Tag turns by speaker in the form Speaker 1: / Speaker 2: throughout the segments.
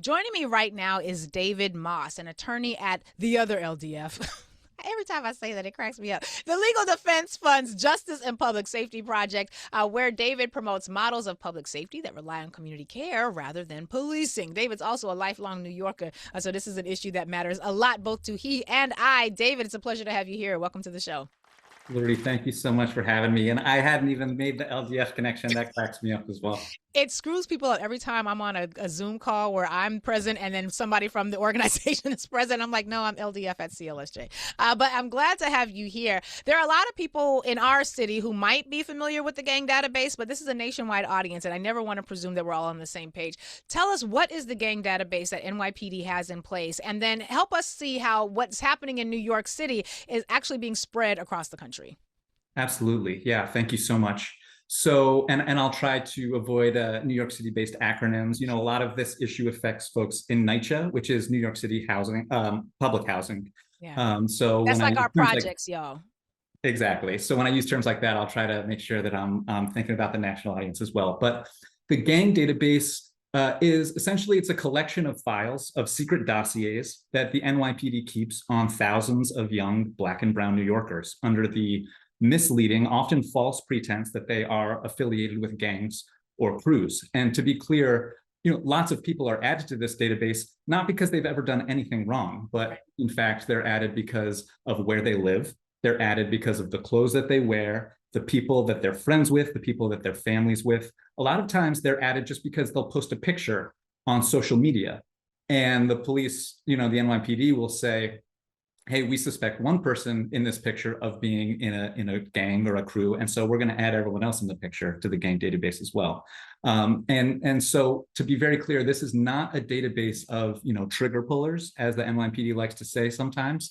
Speaker 1: Joining me right now is David Moss, an attorney at the other LDF. Every time I say that, it cracks me up. The Legal Defense Fund's Justice and Public Safety Project, where David promotes models of public safety that rely on community care rather than policing. David's also a lifelong New Yorker, so this is an issue that matters a lot both to he and I. David, it's a pleasure to have you here. Welcome to the show.
Speaker 2: Lurie, thank you so much for having me. And I hadn't even made the LDF connection. That cracks me up as well.
Speaker 1: It screws people up every time I'm on a Zoom call where I'm present and then somebody from the organization is present. I'm like, no, I'm LDF at CLSJ. But I'm glad to have you here. There are a lot of people in our city who might be familiar with the gang database, but this is a nationwide audience, and I never want to presume that we're all on the same page. Tell us, what is the gang database that NYPD has in place? And then help us see how what's happening in New York City is actually being spread across the country.
Speaker 2: Absolutely. Yeah. Thank you so much. So, and I'll try to avoid New York City-based acronyms. You know, a lot of this issue affects folks in NYCHA, which is New York City housing, public housing.
Speaker 1: Yeah.
Speaker 2: So
Speaker 1: That's
Speaker 2: when I
Speaker 1: like
Speaker 2: use
Speaker 1: our
Speaker 2: terms
Speaker 1: projects, y'all.
Speaker 2: exactly. So when I use terms like that, I'll try to make sure that I'm thinking about the national audience as well. But the gang database is essentially, it's a collection of files of secret dossiers that the NYPD keeps on thousands of young Black and brown New Yorkers under the misleading, often false pretense that they are affiliated with gangs or crews. And to be clear, you know, lots of people are added to this database, not because they've ever done anything wrong, but in fact, they're added because of where they live. They're added because of the clothes that they wear, the people that they're friends with, the people that they're families with. A lot of times they're added just because they'll post a picture on social media. And the police, you know, the NYPD will say, hey, we suspect one person in this picture of being in a gang or a crew, and so we're going to add everyone else in the picture to the gang database as well. And so, to be very clear, this is not a database of, you know, trigger pullers, as the NYPD likes to say sometimes.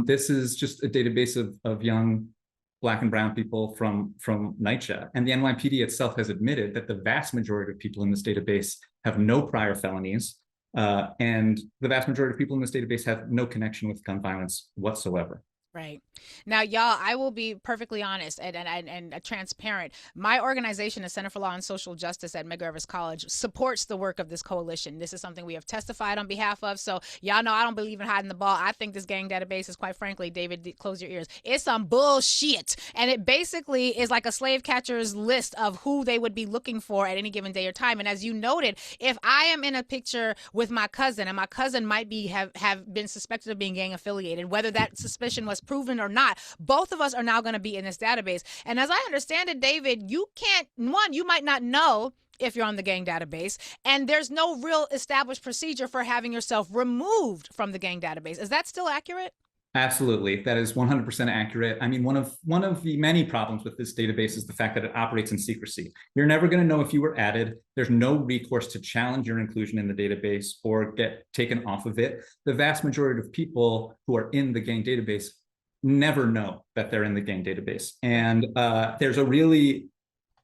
Speaker 2: This is just a database of young Black and brown people from NYCHA. And the NYPD itself has admitted that the vast majority of people in this database have no prior felonies. And the vast majority of people in this database have no connection with gun violence whatsoever.
Speaker 1: Right. Now, y'all, I will be perfectly honest and transparent. My organization, the Center for Law and Social Justice at Medgar Evers College, supports the work of this coalition. This is something we have testified on behalf of. So y'all know I don't believe in hiding the ball. I think this gang database is, quite frankly, David, close your ears, it's some bullshit. And it basically is like a slave catcher's list of who they would be looking for at any given day or time. And as you noted, if I am in a picture with my cousin, and my cousin might be have been suspected of being gang affiliated, whether that suspicion was proven or not, both of us are now going to be in this database. And as I understand it, David, you might not know if you're on the gang database, and there's no real established procedure for having yourself removed from the gang database. Is that still accurate?
Speaker 2: Absolutely. That is 100% accurate. I mean, one of the many problems with this database is the fact that it operates in secrecy. You're never going to know if you were added. There's no recourse to challenge your inclusion in the database or get taken off of it. The vast majority of people who are in the gang database never know that they're in the gang database. And there's some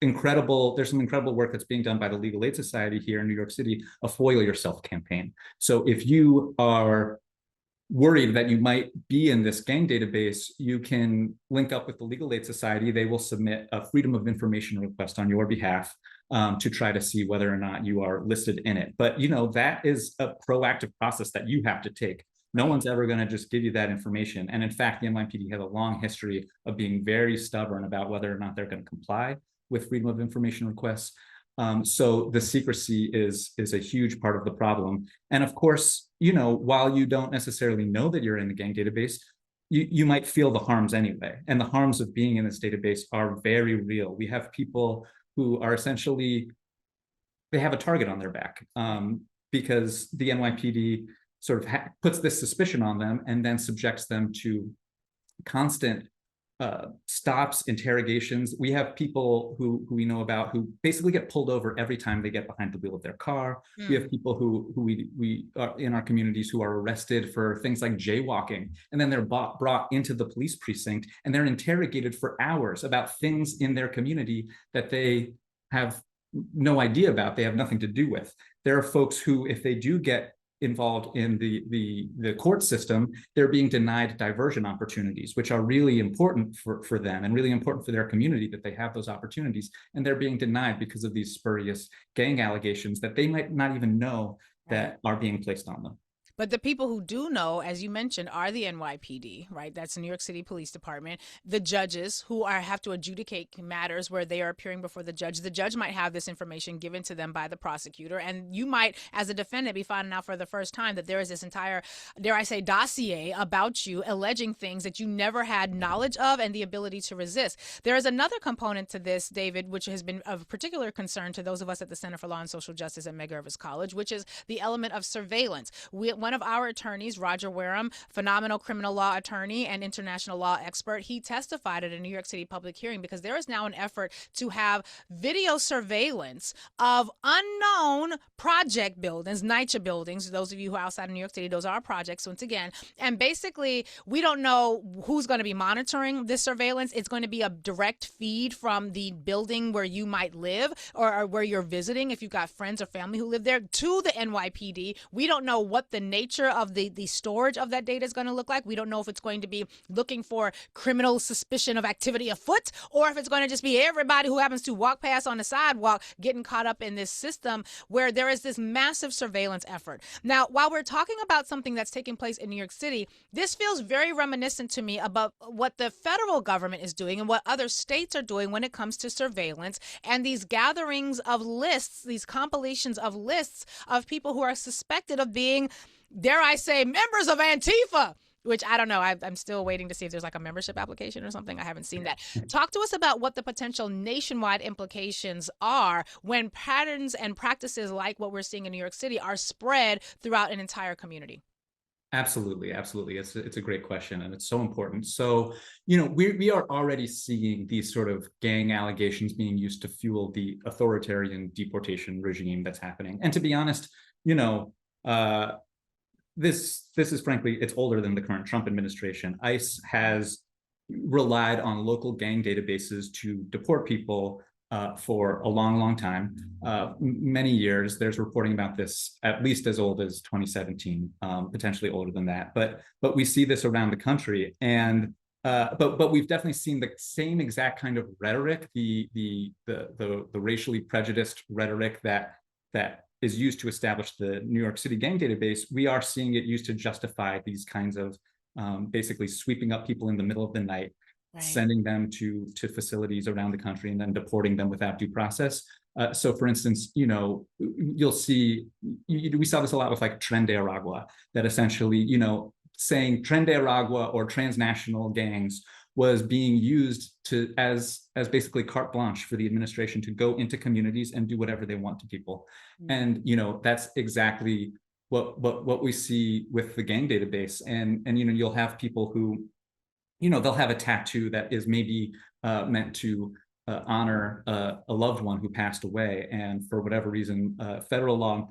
Speaker 2: incredible work that's being done by the Legal Aid Society here in New York City, a FOIL Yourself campaign. So if you are worried that you might be in this gang database, you can link up with the Legal Aid Society. They will submit a Freedom of Information request on your behalf to try to see whether or not you are listed in it. But, you know, that is a proactive process that you have to take. No one's ever going to just give you that information. And in fact, the NYPD has a long history of being very stubborn about whether or not they're going to comply with Freedom of Information requests. So the secrecy is a huge part of the problem. And of course, you know, while you don't necessarily know that you're in the gang database, you might feel the harms anyway. And the harms of being in this database are very real. We have people who are essentially, they have a target on their back because the NYPD sort of puts this suspicion on them and then subjects them to constant stops, interrogations. We have people who we know about who basically get pulled over every time they get behind the wheel of their car. We have people who we are in our communities who are arrested for things like jaywalking, and then they're brought into the police precinct and they're interrogated for hours about things in their community that they have no idea about, they have nothing to do with. There are folks who, if they do get involved in the court system, they're being denied diversion opportunities, which are really important for them and really important for their community, that they have those opportunities, and they're being denied because of these spurious gang allegations that they might not even know
Speaker 1: Right.
Speaker 2: that are being placed on them.
Speaker 1: But the people who do know, as you mentioned, are the NYPD, right? That's the New York City Police Department. The judges who have to adjudicate matters where they are appearing before the judge. The judge might have this information given to them by the prosecutor, and you might, as a defendant, be finding out for the first time that there is this entire, dare I say, dossier about you alleging things that you never had knowledge of and the ability to resist. There is another component to this, David, which has been of particular concern to those of us at the Center for Law and Social Justice at Medgar Evers College, which is the element of surveillance. One of our attorneys, Roger Wareham, phenomenal criminal law attorney and international law expert, he testified at a New York City public hearing because there is now an effort to have video surveillance of unknown project buildings, NYCHA buildings. Those of you who are outside of New York City, those are our projects, once again. And basically, we don't know who's going to be monitoring this surveillance. It's going to be a direct feed from the building where you might live or where you're visiting, if you've got friends or family who live there, to the NYPD. We don't know what the nature of the storage of that data is going to look like. We don't know if it's going to be looking for criminal suspicion of activity afoot, or if it's going to just be everybody who happens to walk past on the sidewalk getting caught up in this system where there is this massive surveillance effort. Now, while we're talking about something that's taking place in New York City, this feels very reminiscent to me about what the federal government is doing and what other states are doing when it comes to surveillance and these gatherings of lists, these compilations of lists of people who are suspected of being, dare I say, members of Antifa, which I don't know. I'm still waiting to see if there's like a membership application or something. I haven't seen that. Talk to us about what the potential nationwide implications are when patterns and practices like what we're seeing in New York City are spread throughout an entire community.
Speaker 2: Absolutely, absolutely. It's a great question, and it's so important. So, we are already seeing these sort of gang allegations being used to fuel the authoritarian deportation regime that's happening. And to be honest, uh, this is frankly, it's older than the current Trump administration. ICE has relied on local gang databases to deport people for a long, long time, many years. There's reporting about this at least as old as 2017, potentially older than that. But we see this around the country, and but we've definitely seen the same exact kind of rhetoric, the racially prejudiced rhetoric that is used to establish the New York City gang database. We are seeing it used to justify these kinds of basically sweeping up people in the middle of the night, right, sending them to facilities around the country, and then deporting them without due process. So, for instance, you'll see, we saw this a lot with like Tren de Aragua, that essentially, saying Tren de Aragua or transnational gangs was being used as basically carte blanche for the administration to go into communities and do whatever they want to people. Mm-hmm. And that's exactly what we see with the gang database. And you'll have people who, they'll have a tattoo that is maybe meant to honor a loved one who passed away, and for whatever reason, federal law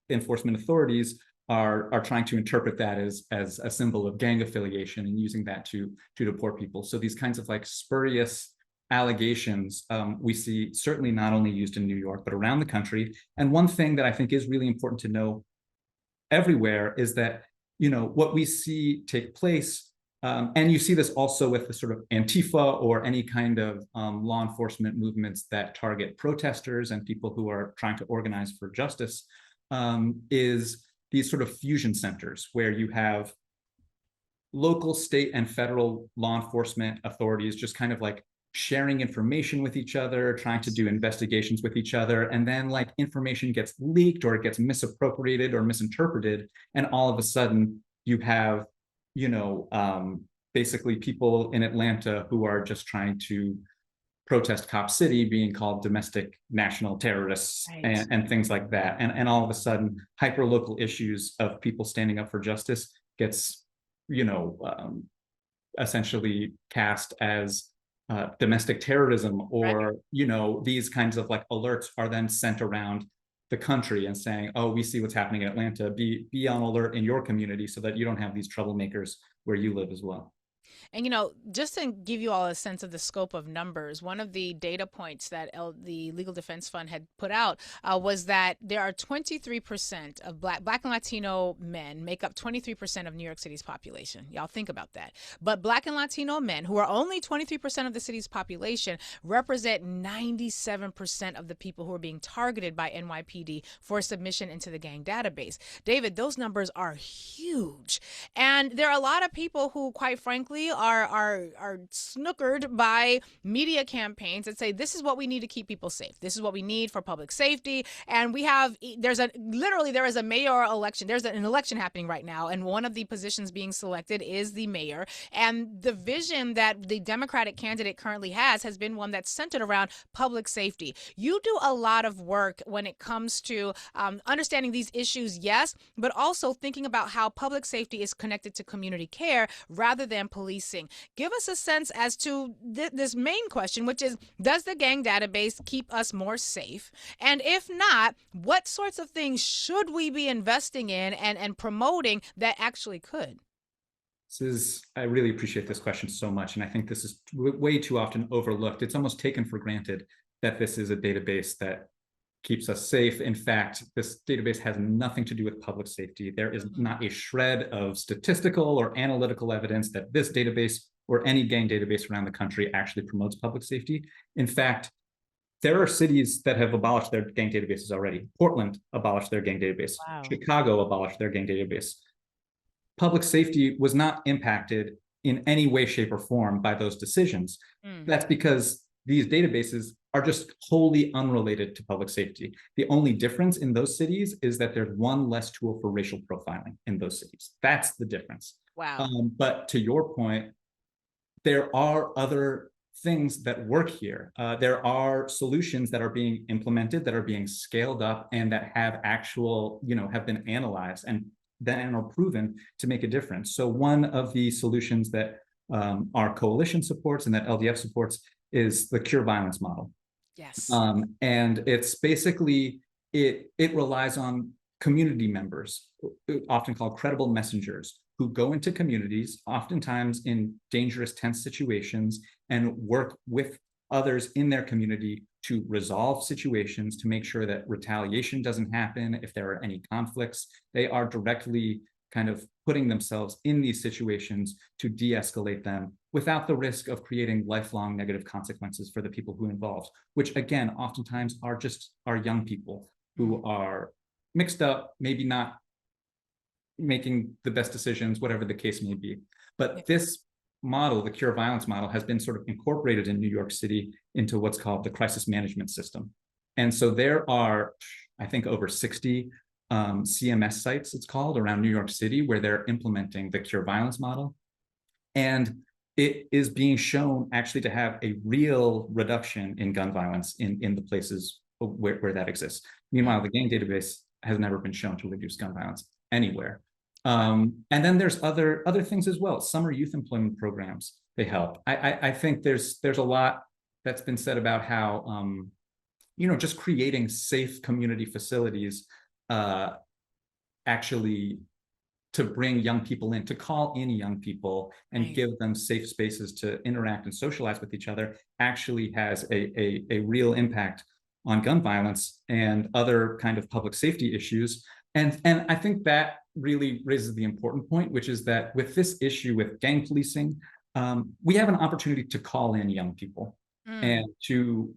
Speaker 2: enforcement authorities are trying to interpret that as a symbol of gang affiliation and using that to deport people. So these kinds of like spurious allegations we see certainly not only used in New York, but around the country. And one thing that I think is really important to know everywhere is that, what we see take place, and you see this also with the sort of Antifa or any kind of law enforcement movements that target protesters and people who are trying to organize for justice, is these sort of fusion centers where you have local, state, and federal law enforcement authorities just kind of like sharing information with each other, trying to do investigations with each other, and then like information gets leaked or it gets misappropriated or misinterpreted, and all of a sudden you have, basically people in Atlanta who are just trying to protest Cop City being called domestic national terrorists, right, and things like that. And all of a sudden, hyper-local issues of people standing up for justice gets, essentially cast as domestic terrorism, or, right, these kinds of like alerts are then sent around the country and saying, oh, we see what's happening in Atlanta, be on alert in your community so that you don't have these troublemakers where you live as well.
Speaker 1: And, just to give you all a sense of the scope of numbers, one of the data points that the Legal Defense Fund had put out was that there are 23% of Black and Latino men make up 23% of New York City's population. Y'all think about that. But Black and Latino men, who are only 23% of the city's population, represent 97% of the people who are being targeted by NYPD for submission into the gang database. David, those numbers are huge. And there are a lot of people who, quite frankly, are snookered by media campaigns that say this is what we need to keep people safe. This is what we need for public safety. And there is a mayoral election. There's an election happening right now, and one of the positions being selected is the mayor. And the vision that the Democratic candidate currently has been one that's centered around public safety. You do a lot of work when it comes to understanding these issues, yes, but also thinking about how public safety is connected to community care rather than policing. Give us a sense as to this main question, which is, does the gang database keep us more safe? And if not, what sorts of things should we be investing in and promoting that actually could?
Speaker 2: I really appreciate this question so much. And I think this is way too often overlooked. It's almost taken for granted that this is a database that keeps us safe. In fact, this database has nothing to do with public safety. There is not a shred of statistical or analytical evidence that this database or any gang database around the country actually promotes public safety. In fact, there are cities that have abolished their gang databases already. Portland abolished their gang database.
Speaker 1: Wow.
Speaker 2: Chicago abolished their gang database. Public safety was not impacted in any way, shape, or form by those decisions. That's because these databases are just wholly unrelated to public safety. The only difference in those cities is that there's one less tool for racial profiling in those cities. That's the difference.
Speaker 1: Wow.
Speaker 2: But to your point, there are other things that work here. There are solutions that are being implemented, that are being scaled up, and that have have been analyzed and then are proven to make a difference. So one of the solutions that our coalition supports and that LDF supports is the cure violence model.
Speaker 1: Yes.
Speaker 2: And it's basically, it relies on community members, often called credible messengers, who go into communities, oftentimes in dangerous, tense situations, and work with others in their community to resolve situations, to make sure that retaliation doesn't happen. If there are any conflicts, they are directly kind of putting themselves in these situations to de-escalate them without the risk of creating lifelong negative consequences for the people who are involved, which again, oftentimes are young people who are mixed up, maybe not making the best decisions, whatever the case may be. But this model, the cure violence model, has been sort of incorporated in New York City into what's called the crisis management system. And so there are, I think, over 60 CMS sites, it's called, around New York City, where they're implementing the cure violence model. And it is being shown actually to have a real reduction in gun violence in the places where that exists. Meanwhile, the gang database has never been shown to reduce gun violence anywhere. And then there's other things as well. Summer youth employment programs, they help. I think there's a lot that's been said about how just creating safe community facilities actually to bring young people in, to call in young people and give them safe spaces to interact and socialize with each other, actually has a real impact on gun violence and other kind of public safety issues. And I think that really raises the important point, which is that with this issue with gang policing, we have an opportunity to call in young people and to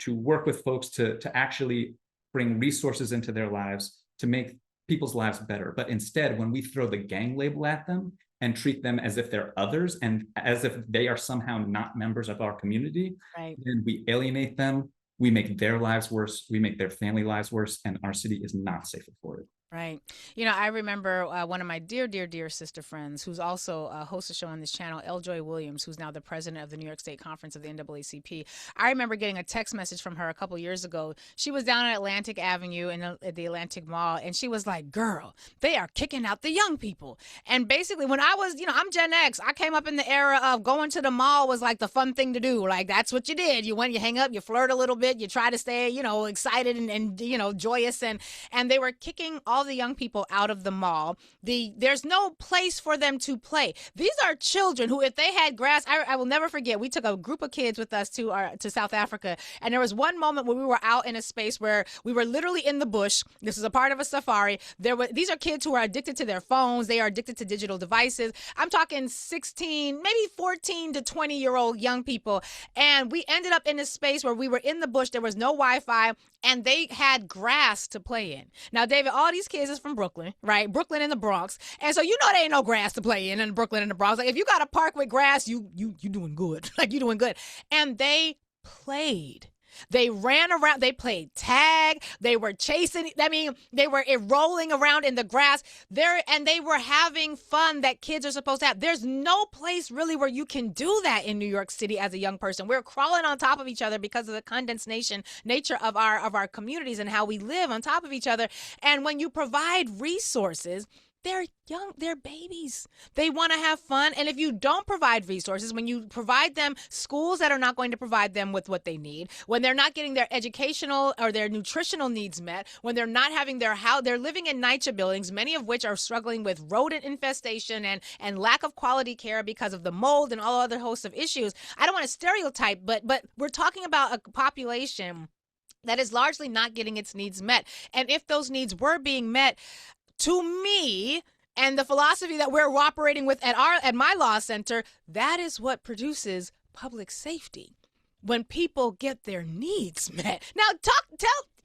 Speaker 2: work with folks to actually bring resources into their lives to make people's lives better. But instead, when we throw the gang label at them and treat them as if they're others and as if they are somehow not members of our community, then we alienate them, we make their lives worse, we make their family lives worse, and our city is not safe for it.
Speaker 1: Right. I remember one of my dear sister friends, who's also hosts a show on this channel, Joy Williams, who's now the president of the New York State Conference of the NAACP. I remember getting a text message from her a couple years ago. She was down at Atlantic Avenue at the Atlantic Mall, and she was like, "Girl, they are kicking out the young people." And basically, when I was, I'm Gen X, I came up in the era of going to the mall was like the fun thing to do. Like, that's what you did. You went, you hang up, you flirt a little bit, you try to stay, excited and joyous. And they were kicking all all the young people out of the mall. There's no place for them to play. These are children who, if they had grass, I will never forget. We took a group of kids with us to South Africa, and there was one moment where we were out in a space where we were literally in the bush. This is a part of a safari. These are kids who are addicted to their phones. They are addicted to digital devices. I'm talking 16, maybe 14 to 20-year-old young people. And we ended up in this space where we were in the bush. There was no Wi-Fi, and they had grass to play in. Now, David, all these kids is from Brooklyn, right? Brooklyn and the Bronx. And so there ain't no grass to play in Brooklyn and the Bronx. Like, if you got a park with grass, you doing good. Like, you doing good. And they played. They ran around. They played tag. They were chasing. I mean, they were rolling around in the grass there, and they were having fun that kids are supposed to have. There's no place really where you can do that in New York City as a young person. We're crawling on top of each other because of the condensation nature of our communities and how we live on top of each other. And when you provide resources, they're young, they're babies. They want to have fun. And if you don't provide resources, when you provide them schools that are not going to provide them with what they need, when they're not getting their educational or their nutritional needs met, when they're not having their house, they're living in NYCHA buildings, many of which are struggling with rodent infestation and lack of quality care because of the mold and all other hosts of issues. I don't want to stereotype, but we're talking about a population that is largely not getting its needs met. And if those needs were being met, to me, and the philosophy that we're operating with at my law center, that is what produces public safety. When people get their needs met. Now,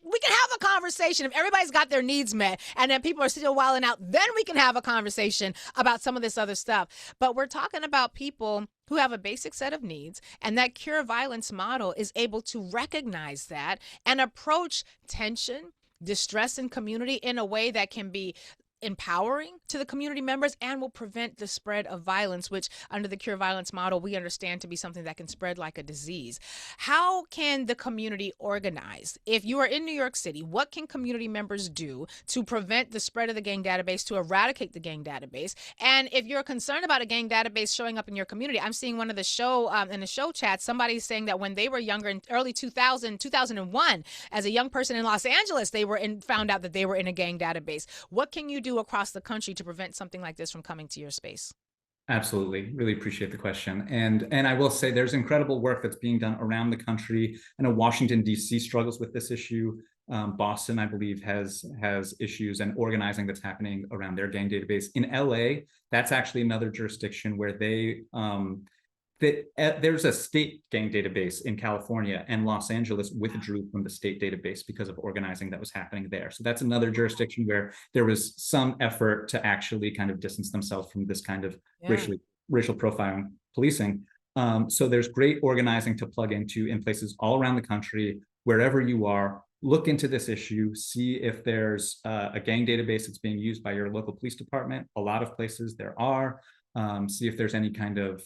Speaker 1: we can have a conversation. If everybody's got their needs met and then people are still wilding out, then we can have a conversation about some of this other stuff. But we're talking about people who have a basic set of needs, and that cure violence model is able to recognize that and approach tension, distress in community in a way that can be empowering to the community members and will prevent the spread of violence, which under the cure violence model, we understand to be something that can spread like a disease. How can the community organize? If you are in New York City, what can community members do to prevent the spread of the gang database, to eradicate the gang database? And if you're concerned about a gang database showing up in your community, I'm seeing one of the show, in the show chat, somebody's saying that when they were younger in early 2001, as a young person in Los Angeles, found out that they were in a gang database. What can you do across the country to prevent something like this from coming to your space?
Speaker 2: Absolutely. Really appreciate the question. And I will say there's incredible work that's being done around the country. I know Washington, D.C. struggles with this issue. Boston, I believe, has issues and organizing that's happening around their gang database. In L.A., that's actually another jurisdiction where there's a state gang database in California, and Los Angeles withdrew from the state database because of organizing that was happening there. So that's another jurisdiction where there was some effort to actually kind of distance themselves from this kind of racial profiling policing. So there's great organizing to plug into in places all around the country, wherever you are. Look into this issue, see if there's a gang database that's being used by your local police department. A lot of places there are. See if there's any kind of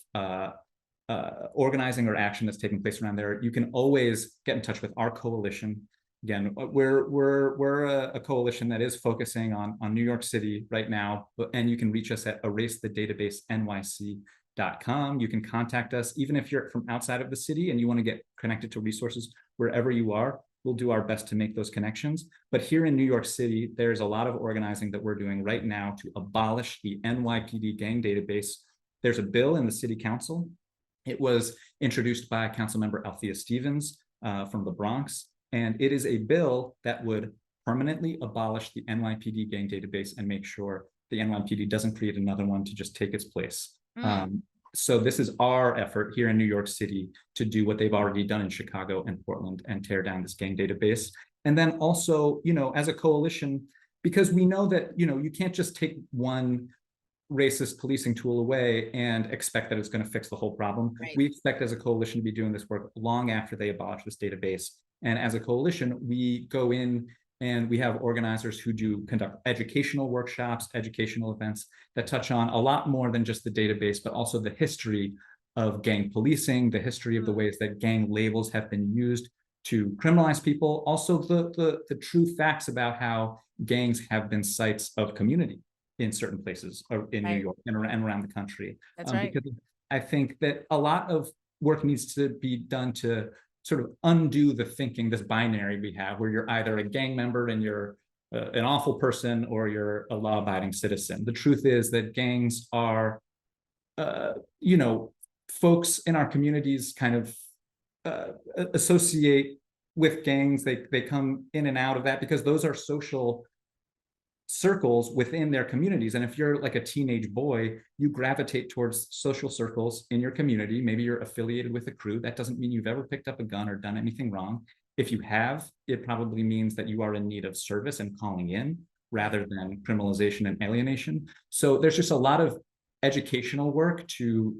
Speaker 2: organizing or action that's taking place around there. You can always get in touch with our coalition. Again, we're a coalition that is focusing on New York City right now, and you can reach us at erasethedatabasenyc.com. You can contact us, even if you're from outside of the city and you want to get connected to resources wherever you are. We'll do our best to make those connections. But here in New York City, there's a lot of organizing that we're doing right now to abolish the NYPD gang database. There's a bill in the city council. It was introduced by Councilmember Althea Stevens from the Bronx, and it is a bill that would permanently abolish the NYPD gang database and make sure the NYPD doesn't create another one to just take its place. So this is our effort here in New York City to do what they've already done in Chicago and Portland and tear down this gang database. And then also, as a coalition, because we know that, you can't just take one racist policing tool away and expect that it's going to fix the whole problem.
Speaker 1: Right.
Speaker 2: We expect as a coalition to be doing this work long after they abolish this database. And as a coalition, we go in and we have organizers who conduct educational workshops, educational events that touch on a lot more than just the database, but also the history of gang policing, the history of the ways that gang labels have been used to criminalize people, also the true facts about how gangs have been sites of community in certain places in New York and around the country.
Speaker 1: That's right.
Speaker 2: Because I think that a lot of work needs to be done to sort of undo the thinking, this binary we have, where you're either a gang member and you're an awful person or you're a law-abiding citizen. The truth is that gangs are, you know, folks in our communities kind of associate with gangs. They come in and out of that because those are social circles within their communities. And if you're like a teenage boy, you gravitate towards social circles in your community. Maybe you're affiliated with a crew. That doesn't mean you've ever picked up a gun or done anything wrong. If you have, it probably means that you are in need of service and calling in rather than criminalization and alienation. So there's just a lot of educational work to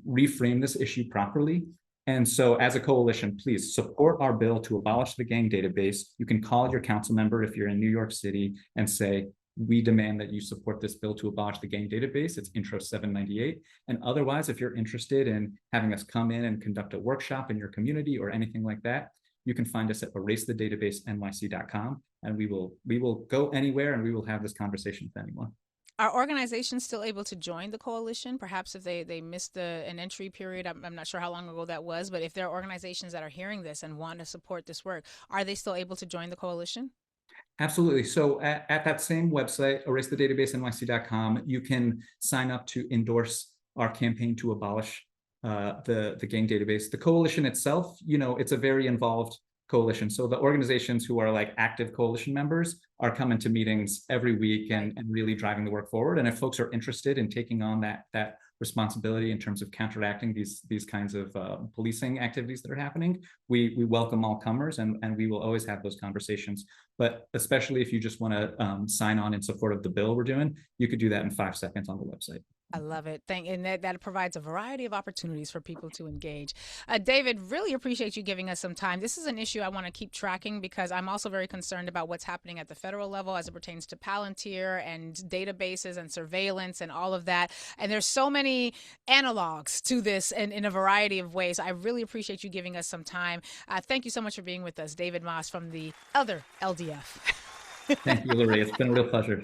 Speaker 2: reframe this issue properly. And so as a coalition, please support our bill to abolish the gang database. You can call your council member if you're in New York City and say, we demand that you support this bill to abolish the gang database. It's Intro 798. And otherwise, if you're interested in having us come in and conduct a workshop in your community or anything like that, you can find us at erasethedatabasenyc.com, and we will go anywhere and we will have this conversation with anyone.
Speaker 1: Are organizations still able to join the coalition? Perhaps if they missed an entry period, I'm not sure how long ago that was, but if there are organizations that are hearing this and want to support this work, are they still able to join the coalition?
Speaker 2: Absolutely. So at that same website, erasethedatabasenyc.com, you can sign up to endorse our campaign to abolish the gang database. The coalition itself, you know, it's a very involved coalition. So the organizations who are like active coalition members are coming to meetings every week and really driving the work forward. And if folks are interested in taking on that responsibility in terms of counteracting these kinds of policing activities that are happening, we welcome all comers, and we will always have those conversations. But especially if you just want to sign on in support of the bill we're doing, you could do that in 5 seconds on the website.
Speaker 1: I love it. And that provides a variety of opportunities for people to engage. David, really appreciate you giving us some time. This is an issue I want to keep tracking because I'm also very concerned about what's happening at the federal level as it pertains to Palantir and databases and surveillance and all of that. And there's so many analogs to this in a variety of ways. I really appreciate you giving us some time. Thank you so much for being with us, David Moss from the other LDF.
Speaker 2: Thank you, Lurie. It's been a real pleasure.